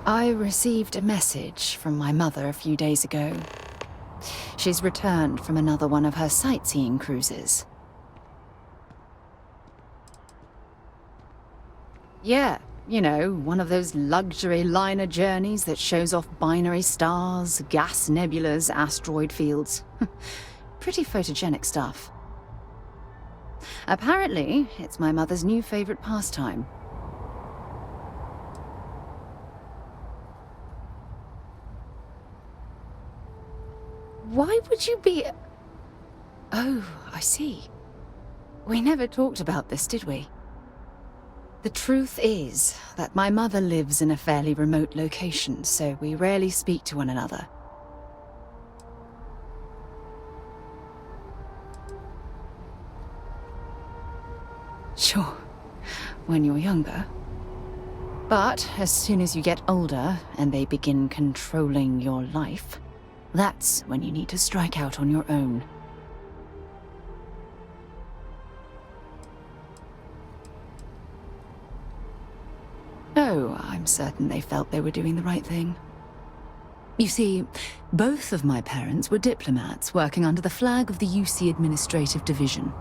I received a message from my mother a few days ago. She's returned from another one of her sightseeing cruises. Yeah, you know, one of those luxury liner journeys that shows off binary stars, gas nebulas, asteroid fields. Pretty photogenic stuff. Apparently, it's my mother's new favorite pastime. Why would you be... Oh, I see. We never talked about this, did we? The truth is that my mother lives in a fairly remote location, so we rarely speak to one another. Sure, when you're younger. But as soon as you get older and they begin controlling your life, that's when you need to strike out on your own. Oh, I'm certain they felt they were doing the right thing. You see, both of my parents were diplomats working under the flag of the UC Administrative Division.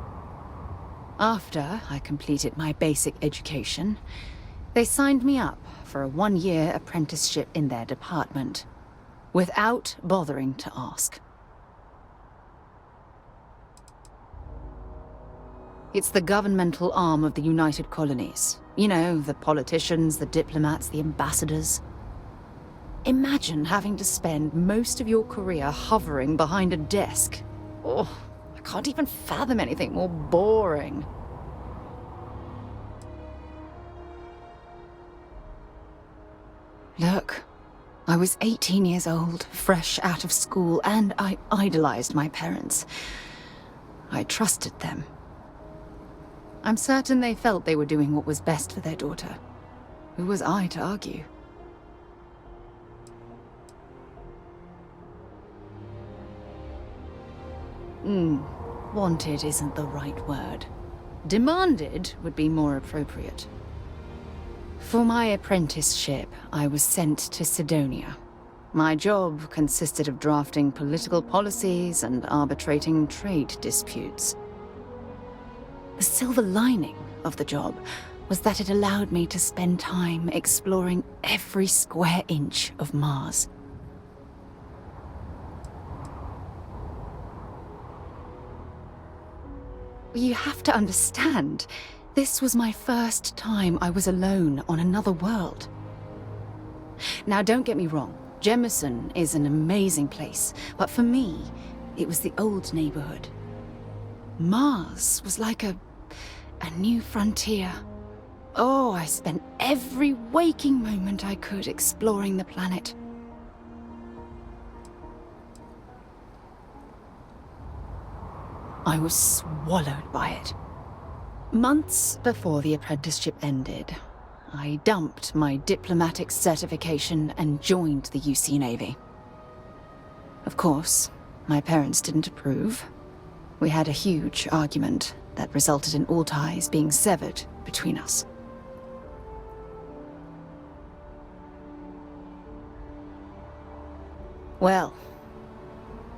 After I completed my basic education, they signed me up for a one-year apprenticeship in their department, without bothering to ask. It's the governmental arm of the United Colonies. You know, the politicians, the diplomats, the ambassadors. Imagine having to spend most of your career hovering behind a desk. Oh, I can't even fathom anything more boring. Look, I was 18 years old, fresh out of school, and I idolized my parents. I trusted them. I'm certain they felt they were doing what was best for their daughter. Who was I to argue? Wanted isn't the right word. Demanded would be more appropriate. For my apprenticeship, I was sent to Sidonia. My job consisted of drafting political policies and arbitrating trade disputes. The silver lining of the job was that it allowed me to spend time exploring every square inch of Mars. You have to understand, this was my first time I was alone on another world. Now, don't get me wrong, Jemison is an amazing place, but for me, it was the old neighborhood. Mars was like a new frontier. Oh, I spent every waking moment I could exploring the planet. I was swallowed by it. Months before the apprenticeship ended, I dumped my diplomatic certification and joined the UC Navy. Of course, my parents didn't approve. We had a huge argument that resulted in all ties being severed between us. Well,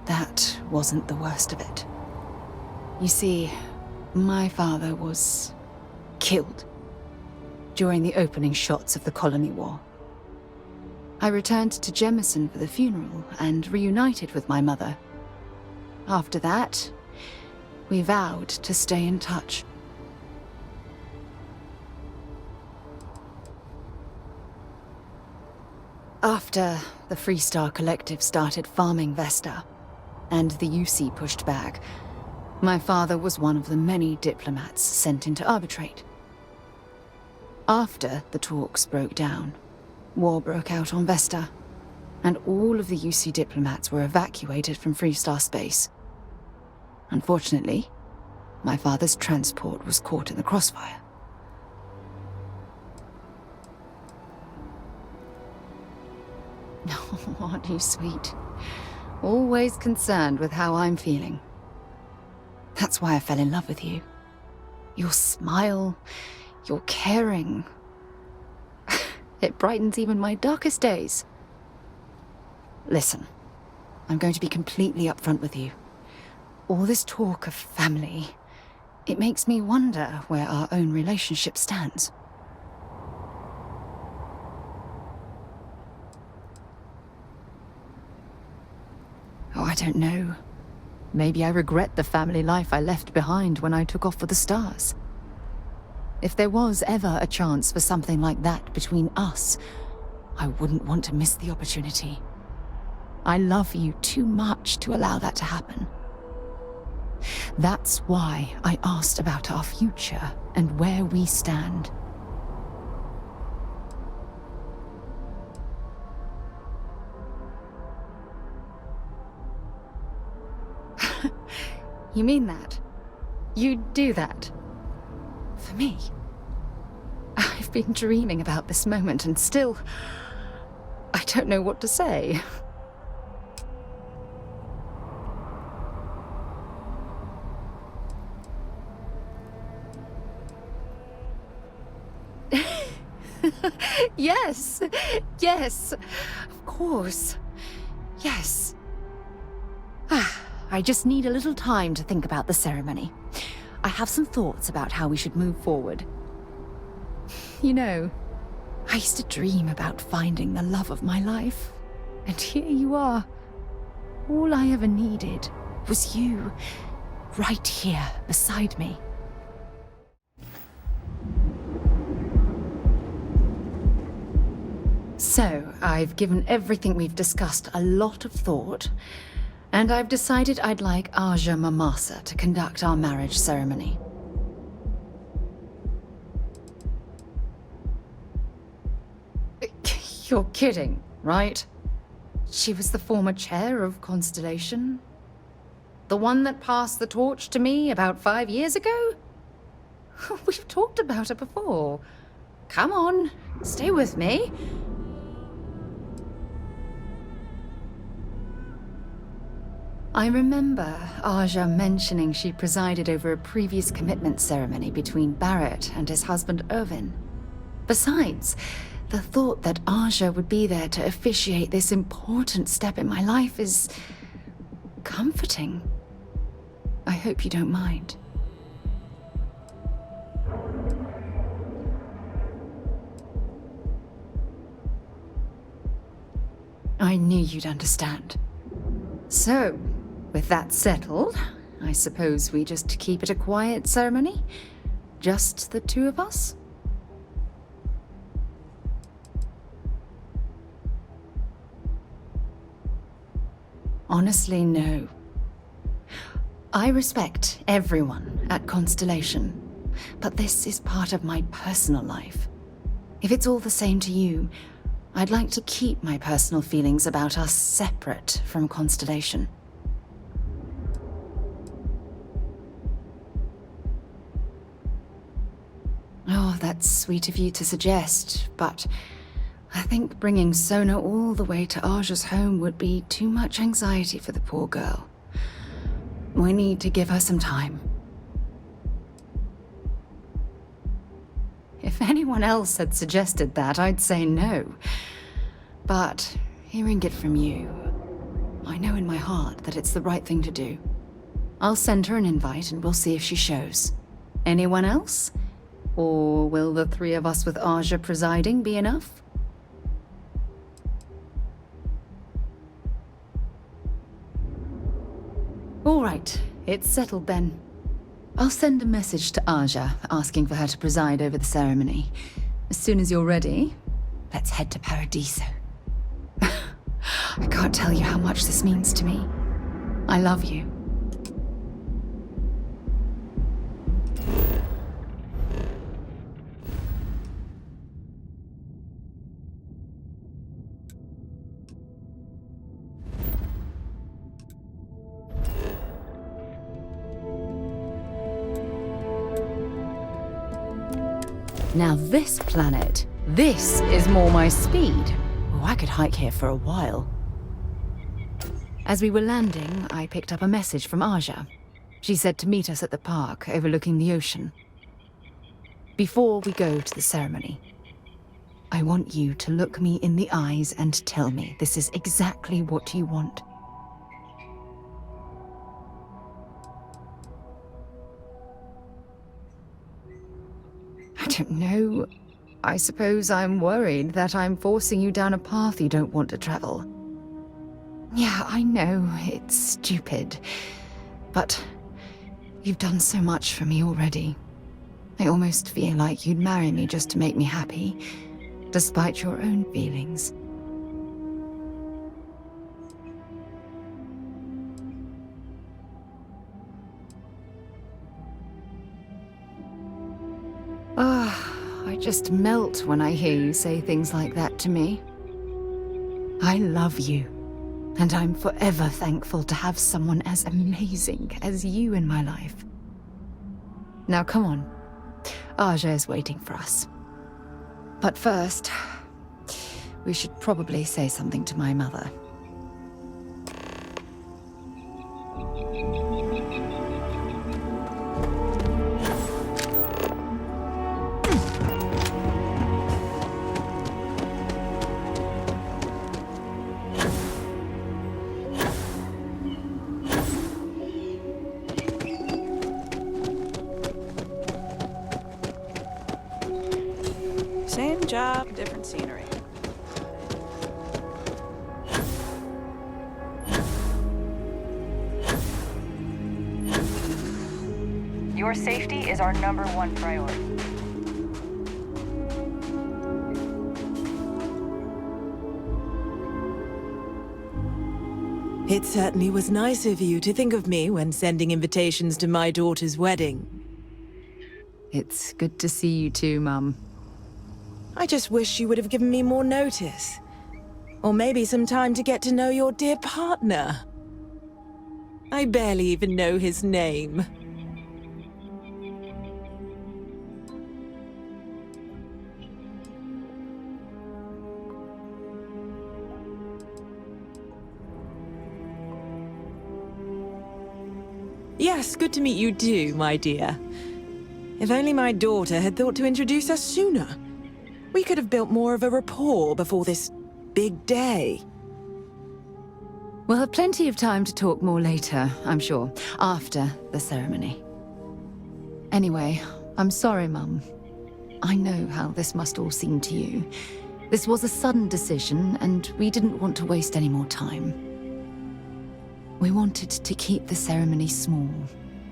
that wasn't the worst of it. You see, my father was killed during the opening shots of the Colony War. I returned to Jemison for the funeral and reunited with my mother. After that, we vowed to stay in touch. After the Freestar Collective started farming Vesta, and the UC pushed back, my father was one of the many diplomats sent in to arbitrate. After the talks broke down, war broke out on Vesta, and all of the UC diplomats were evacuated from Freestar space. Unfortunately, my father's transport was caught in the crossfire. Oh, aren't you sweet? Always concerned with how I'm feeling. That's why I fell in love with you. Your smile, your caring. It brightens even my darkest days. Listen, I'm going to be completely upfront with you. All this talk of family, it makes me wonder where our own relationship stands. Oh, I don't know. Maybe I regret the family life I left behind when I took off for the stars. If there was ever a chance for something like that between us, I wouldn't want to miss the opportunity. I love you too much to allow that to happen. That's why I asked about our future and where we stand. You mean that? You'd do that? For me? I've been dreaming about this moment and still... I don't know what to say. Yes, yes, of course, yes. I just need a little time to think about the ceremony. I have some thoughts about how we should move forward. You know, I used to dream about finding the love of my life, and here you are. All I ever needed was you, right here beside me. So, I've given everything we've discussed a lot of thought, and I've decided I'd like Aja Mamasa to conduct our marriage ceremony. You're kidding, right? She was the former chair of Constellation? The one that passed the torch to me about 5 years ago? We've talked about her before. Come on, stay with me. I remember Aja mentioning she presided over a previous commitment ceremony between Barrett and his husband Irvin. Besides, the thought that Aja would be there to officiate this important step in my life is comforting. I hope you don't mind. I knew you'd understand. So, with that settled, I suppose we just keep it a quiet ceremony? Just the two of us? Honestly, no. I respect everyone at Constellation, but this is part of my personal life. If it's all the same to you, I'd like to keep my personal feelings about us separate from Constellation. Oh, that's sweet of you to suggest, but I think bringing Sona all the way to Aja's home would be too much anxiety for the poor girl. We need to give her some time. If anyone else had suggested that, I'd say no. But hearing it from you, I know in my heart that it's the right thing to do. I'll send her an invite and we'll see if she shows. Anyone else? Or will the three of us with Aja presiding be enough? All right, it's settled then. I'll send a message to Aja, asking for her to preside over the ceremony. As soon as you're ready, let's head to Paradiso. I can't tell you how much this means to me. I love you. Now this planet, this is more my speed. Oh, I could hike here for a while. As we were landing, I picked up a message from Aja. She said to meet us at the park overlooking the ocean. Before we go to the ceremony. I want you to look me in the eyes and tell me this is exactly what you want. I don't know. I suppose I'm worried that I'm forcing you down a path you don't want to travel. Yeah, I know, it's stupid. But you've done so much for me already. I almost feel like you'd marry me just to make me happy, despite your own feelings. I just melt when I hear you say things like that to me. I love you, and I'm forever thankful to have someone as amazing as you in my life. Now come on, Aja is waiting for us. But first, we should probably say something to my mother. Same job, different scenery. Your safety is our #1 priority. It certainly was nice of you to think of me when sending invitations to my daughter's wedding. It's good to see you too, Mum. I just wish you would have given me more notice. Or maybe some time to get to know your dear partner. I barely even know his name. Yes, good to meet you too, my dear. If only my daughter had thought to introduce us sooner. We could have built more of a rapport before this big day. We'll have plenty of time to talk more later, I'm sure, after the ceremony. Anyway, I'm sorry, Mum. I know how this must all seem to you. This was a sudden decision, and we didn't want to waste any more time. We wanted to keep the ceremony small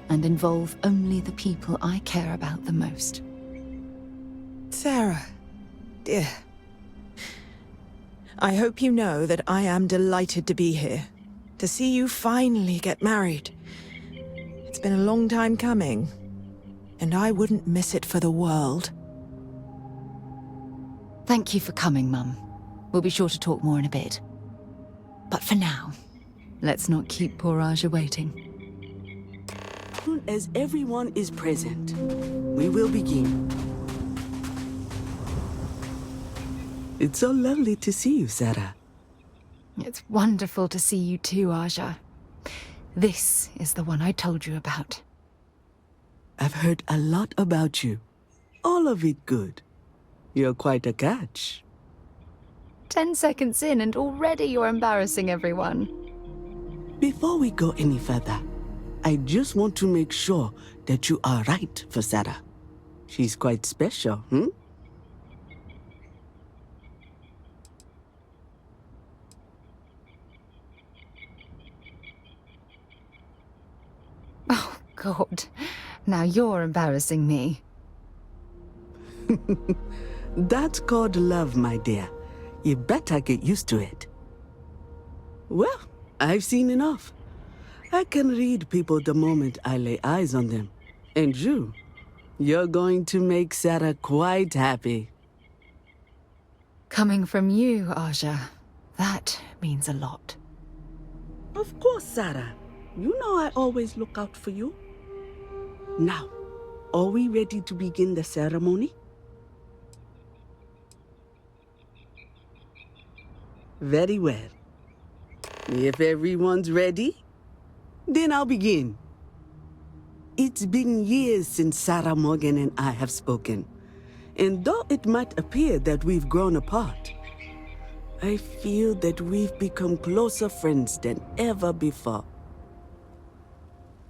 and involve only the people I care about the most. Sarah, dear. I hope you know that I am delighted to be here, to see you finally get married. It's been a long time coming, and I wouldn't miss it for the world. Thank you for coming, Mum. We'll be sure to talk more in a bit. But for now, let's not keep poor Aja waiting. As soon as everyone is present, we will begin. It's so lovely to see you, Sarah. It's wonderful to see you too, Aja. This is the one I told you about. I've heard a lot about you. All of it good. You're quite a catch. 10 seconds in and already you're embarrassing everyone. Before we go any further, I just want to make sure that you are right for Sarah. She's quite special, hmm? Oh, God. Now you're embarrassing me. That's called love, my dear. You better get used to it. Well, I've seen enough. I can read people the moment I lay eyes on them. And you're going to make Sarah quite happy. Coming from you, Aja, that means a lot. Of course, Sarah. You know I always look out for you. Now, are we ready to begin the ceremony? Very well. If everyone's ready, then I'll begin. It's been years since Sarah Morgan and I have spoken, And though it might appear that we've grown apart, I feel that we've become closer friends than ever before.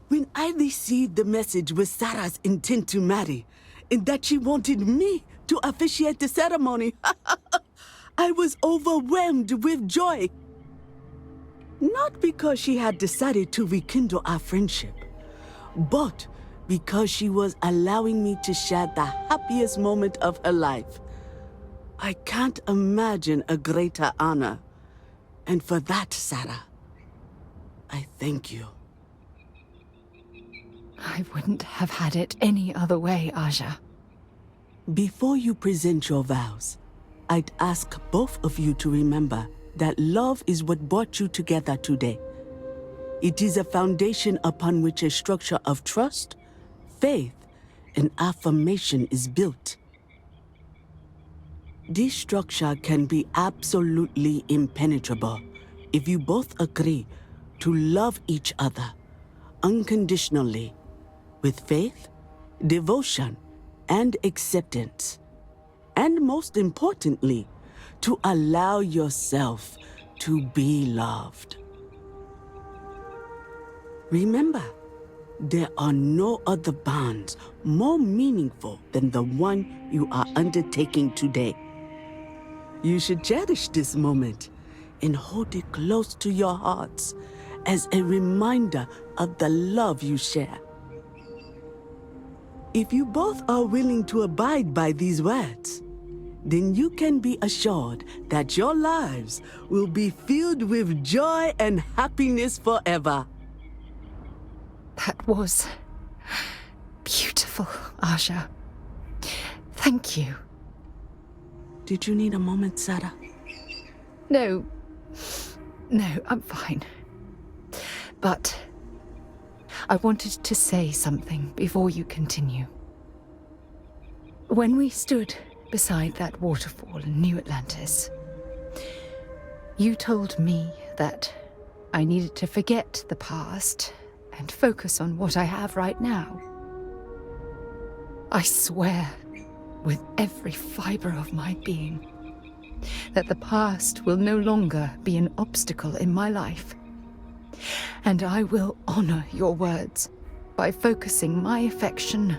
When I received the message with Sarah's intent to marry, and that she wanted me to officiate the ceremony, I was overwhelmed with joy. Not because she had decided to rekindle our friendship, but because she was allowing me to share the happiest moment of her life. I can't imagine a greater honor. And for that, Sarah, I thank you. I wouldn't have had it any other way, Aja. Before you present your vows, I'd ask both of you to remember that love is what brought you together today. It is a foundation upon which a structure of trust, faith, and affirmation is built. This structure can be absolutely impenetrable if you both agree to love each other unconditionally, with faith, devotion, and acceptance. And most importantly, to allow yourself to be loved. Remember, there are no other bonds more meaningful than the one you are undertaking today. You should cherish this moment and hold it close to your hearts as a reminder of the love you share. If you both are willing to abide by these words, then you can be assured that your lives will be filled with joy and happiness forever. That was beautiful, Aja. Thank you. Did you need a moment, Sarah? No, I'm fine. But I wanted to say something before you continue. When we stood beside that waterfall in New Atlantis, you told me that I needed to forget the past and focus on what I have right now. I swear, with every fiber of my being, that the past will no longer be an obstacle in my life. And I will honor your words by focusing my affection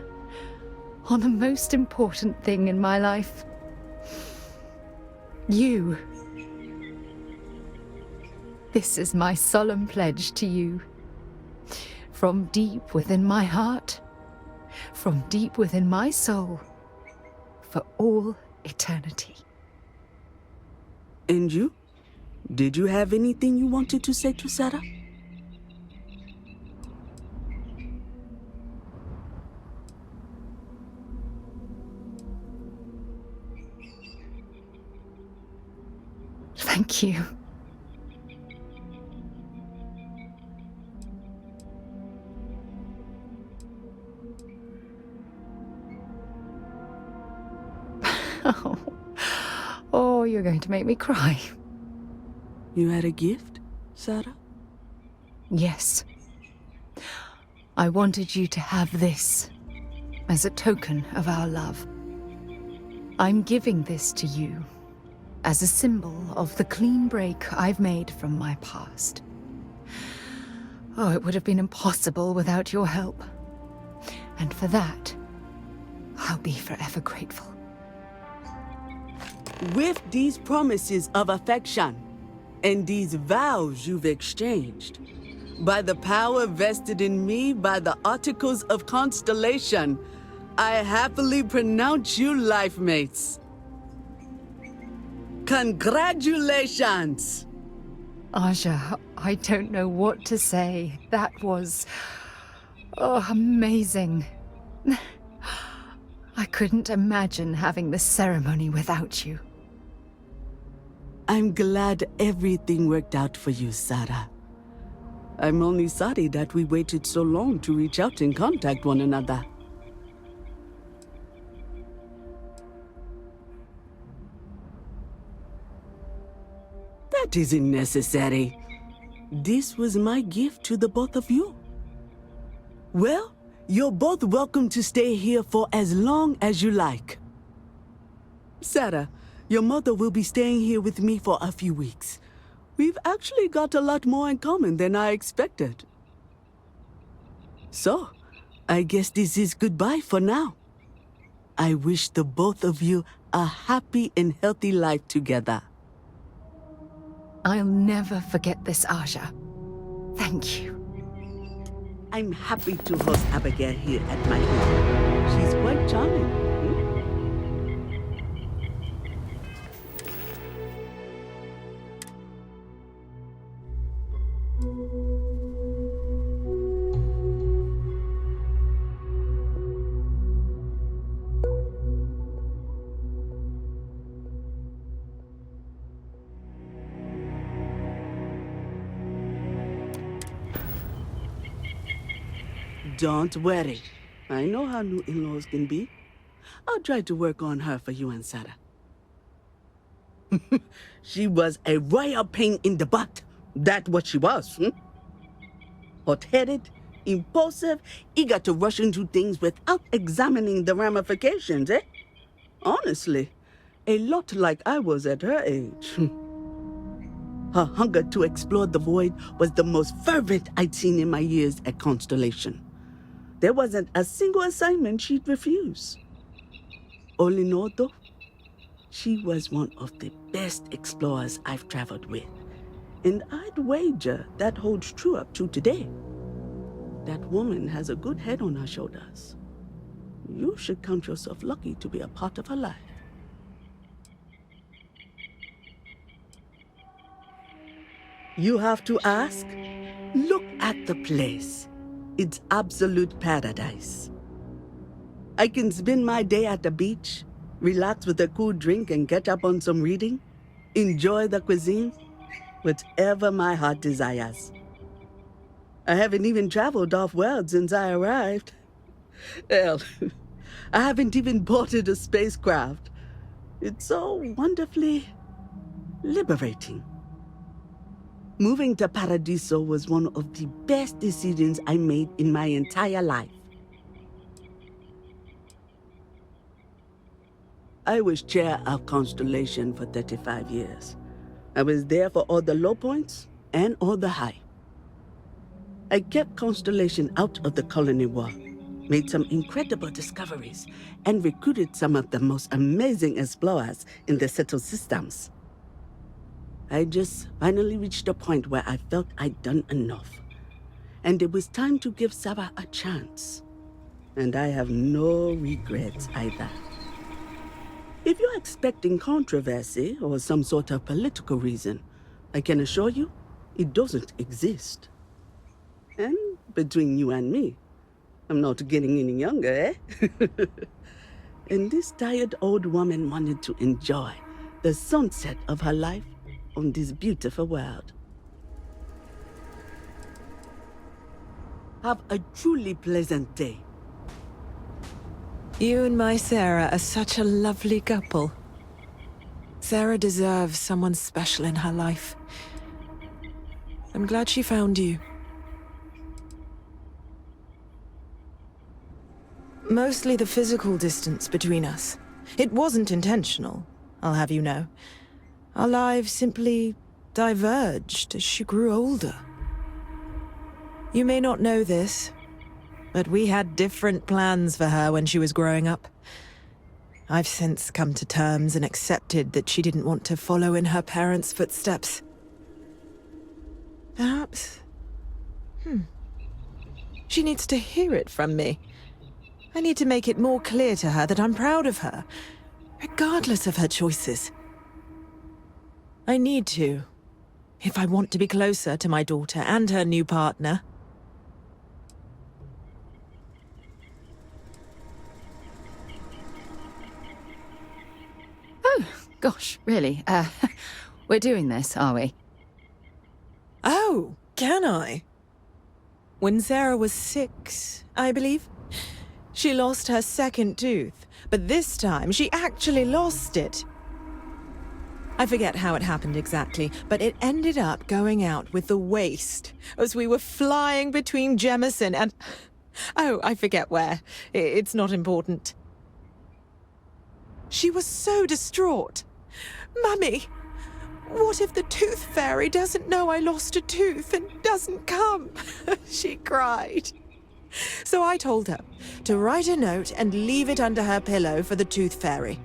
on the most important thing in my life. You. This is my solemn pledge to you. From deep within my heart, from deep within my soul, for all eternity. And you? Did you have anything you wanted to say to Sarah? Thank you. Oh, you're going to make me cry. You had a gift, Sarah? Yes. I wanted you to have this as a token of our love. I'm giving this to you as a symbol of the clean break I've made from my past. Oh, it would have been impossible without your help. And for that, I'll be forever grateful. With these promises of affection and these vows you've exchanged, by the power vested in me by the Articles of Constellation, I happily pronounce you life mates. Congratulations! Aja, I don't know what to say. That was... amazing. I couldn't imagine having the ceremony without you. I'm glad everything worked out for you, Sarah. I'm only sorry that we waited so long to reach out and contact one another. That isn't necessary. This was my gift to the both of you. Well, you're both welcome to stay here for as long as you like. Sarah, your mother will be staying here with me for a few weeks. We've actually got a lot more in common than I expected. So, I guess this is goodbye for now. I wish the both of you a happy and healthy life together. I'll never forget this, Aja. Thank you. I'm happy to host Abigail here at my home. She's quite charming. Don't worry. I know how new in-laws can be. I'll try to work on her for you and Sarah. She was a royal pain in the butt. That's what she was. Hot-headed, impulsive, eager to rush into things without examining the ramifications, eh? Honestly, a lot like I was at her age. Her hunger to explore the void was the most fervent I'd seen in my years at Constellation. There wasn't a single assignment she'd refuse. All in all, though, she was one of the best explorers I've traveled with. And I'd wager that holds true up to today. That woman has a good head on her shoulders. You should count yourself lucky to be a part of her life. You have to ask? Look at the place. It's absolute paradise. I can spend my day at the beach, relax with a cool drink and catch up on some reading, enjoy the cuisine, whatever my heart desires. I haven't even traveled off-world since I arrived. Hell, I haven't even boarded a spacecraft. It's so wonderfully liberating. Moving to Paradiso was one of the best decisions I made in my entire life. I was chair of Constellation for 35 years. I was there for all the low points and all the high. I kept Constellation out of the colony war, made some incredible discoveries, and recruited some of the most amazing explorers in the settled systems. I just finally reached a point where I felt I'd done enough. And it was time to give Sarah a chance. And I have no regrets either. If you're expecting controversy or some sort of political reason, I can assure you, it doesn't exist. And between you and me, I'm not getting any younger, eh? And this tired old woman wanted to enjoy the sunset of her life on this beautiful world. Have a truly pleasant day. You and my Sarah are such a lovely couple. Sarah deserves someone special in her life. I'm glad she found you. Mostly the physical distance between us. It wasn't intentional, I'll have you know. Our lives simply diverged as she grew older. You may not know this, but we had different plans for her when she was growing up. I've since come to terms and accepted that she didn't want to follow in her parents' footsteps. Perhaps... She needs to hear it from me. I need to make it more clear to her that I'm proud of her, regardless of her choices. I need to, if I want to be closer to my daughter and her new partner. Oh, gosh, really? We're doing this, are we? Oh, can I? When Sarah was 6, I believe, she lost her second tooth, but this time she actually lost it. I forget how it happened exactly, but it ended up going out with the waste as we were flying between Jemison and... Oh, I forget where. It's not important. She was so distraught. Mummy, what if the tooth fairy doesn't know I lost a tooth and doesn't come? She cried. So I told her to write a note and leave it under her pillow for the tooth fairy.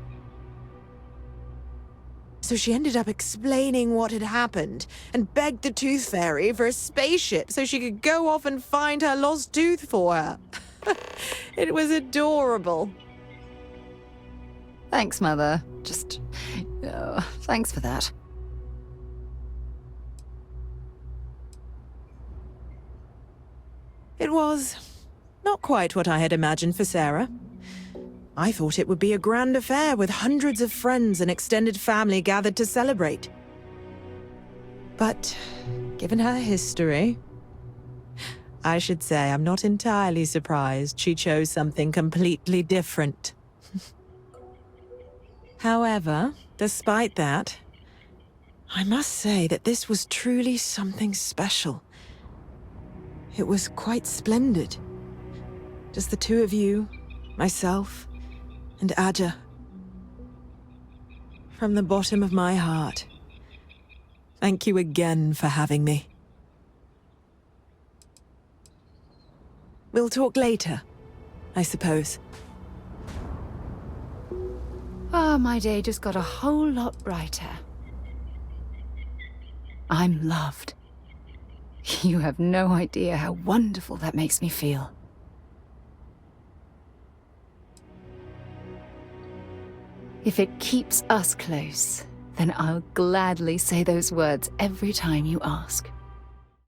So she ended up explaining what had happened and begged the tooth fairy for a spaceship so she could go off and find her lost tooth for her. It was adorable. Thanks, Mother. Thanks for that. It was not quite what I had imagined for Sarah. I thought it would be a grand affair with hundreds of friends and extended family gathered to celebrate. But given her history, I should say I'm not entirely surprised she chose something completely different. However, despite that, I must say that this was truly something special. It was quite splendid. Just the two of you, myself, and Aja. From the bottom of my heart, thank you again for having me. We'll talk later, I suppose. My day just got a whole lot brighter. I'm loved. You have no idea how wonderful that makes me feel. If it keeps us close, then I'll gladly say those words every time you ask.